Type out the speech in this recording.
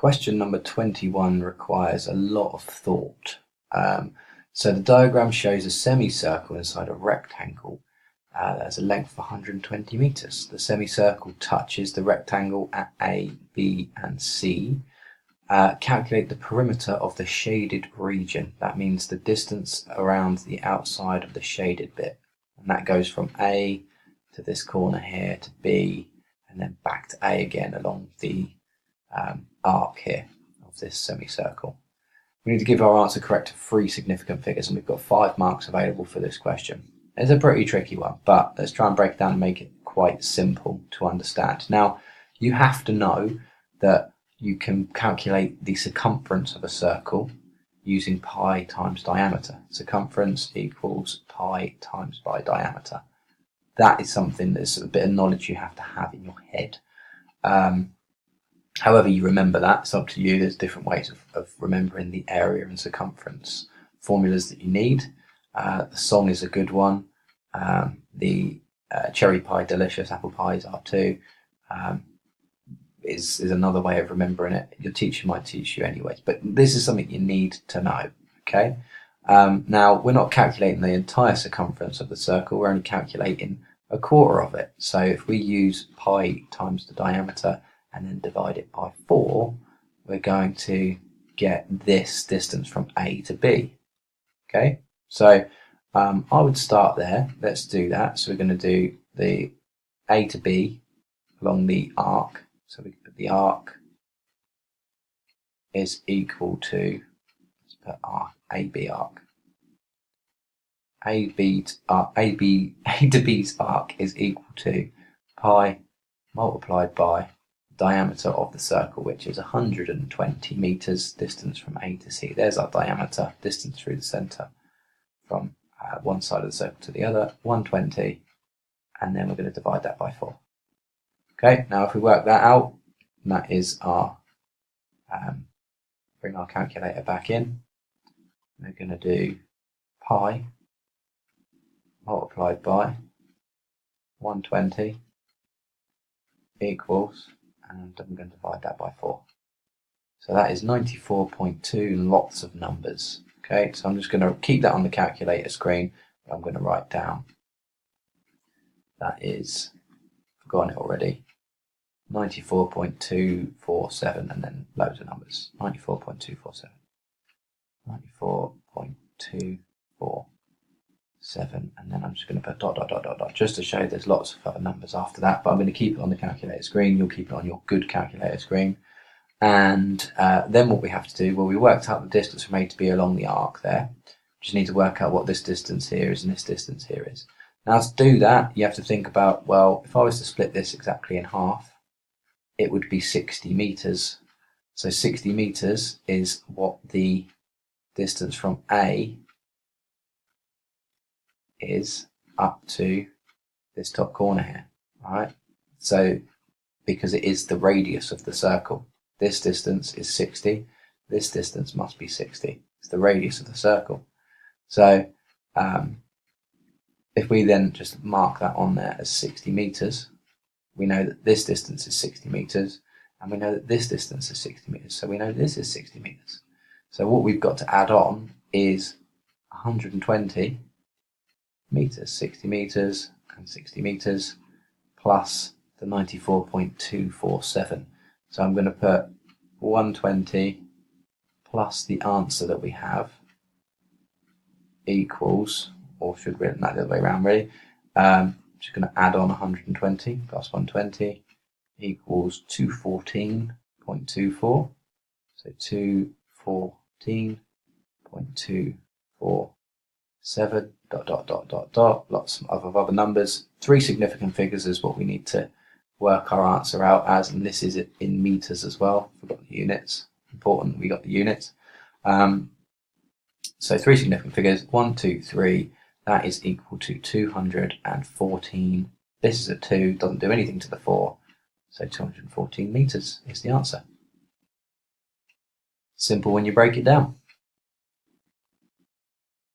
Question number 21 requires a lot of thought. So the diagram shows a semicircle inside a rectangle that has a length of 120 meters. The semicircle touches the rectangle at A, B, and C. Calculate the perimeter of the shaded region. That means the distance around the outside of the shaded bit. And that goes from A to this corner here to B, and then back to A again along the arc here of this semicircle. We need to give our answer correct to 3 significant figures, and we've got 5 marks available for this question. It's a pretty tricky one, but let's try and break it down and make it quite simple to understand. Now, you have to know that you can calculate the circumference of a circle using pi times diameter. Circumference equals pi times by diameter. That is something that's a bit of knowledge you have to have in your head. However you remember that, it's up to you. There's different ways of remembering the area and circumference formulas that you need. The song is a good one. The cherry pie delicious, apple pies are too. Is another way of remembering it. Your teacher might teach you anyways, but this is something you need to know, okay? Now, we're not calculating the entire circumference of the circle, we're only calculating a quarter of it. So if we use pi times the diameter and then divide it by 4, we're going to get this distance from A to B, okay? So I would start there. Let's do that. So we're going to do the A to B along the arc. So we put the arc is equal to, let's put our AB arc. A to B's arc is equal to pi multiplied by the diameter of the circle, which is 120 meters distance from A to C. There's our diameter, distance through the center from one side of the circle to the other, 120, and then we're going to divide that by 4. Okay, now if we work that out, that is our, bring our calculator back in, we're going to do pi multiplied by 120 equals, and I'm going to divide that by 4. So that is 94.2, lots of numbers. Okay, so I'm just going to keep that on the calculator screen, but I'm going to write down, that is, forgotten it already, 94.247, and then loads of numbers. 94.247. 94.247, and then I'm just going to put dot, dot, dot, dot, dot, just to show there's lots of other numbers after that, but I'm going to keep it on the calculator screen. You'll keep it on your good calculator screen. And then what we have to do, well, we worked out the distance from A to B along the arc there. Just need to work out what this distance here is and this distance here is. Now to do that, you have to think about, well, if I was to split this exactly in half, it would be 60 meters. So 60 meters is what the distance from A is up to this top corner here, right? So because it is the radius of the circle, this distance is 60, this distance must be 60. It's the radius of the circle. So if we then just mark that on there as 60 meters, we know that this distance is 60 meters, and we know that this distance is 60 meters, so we know this is 60 meters. So what we've got to add on is 120 meters, 60 meters and 60 meters, plus the 94.247. So I'm going to put 120 plus the answer that we have equals, or should we written that the other way around really, just going to add on 120 plus 120 equals 214.24. So 214.247 dot dot dot dot dot, lots of other numbers. 3 significant figures is what we need to work our answer out as, and this is in meters as well. Forgot the units. Important we got the units. So 3 significant figures, 1, 2, 3. That is equal to 214. This is a 2, doesn't do anything to the 4. So 214 meters is the answer. Simple when you break it down.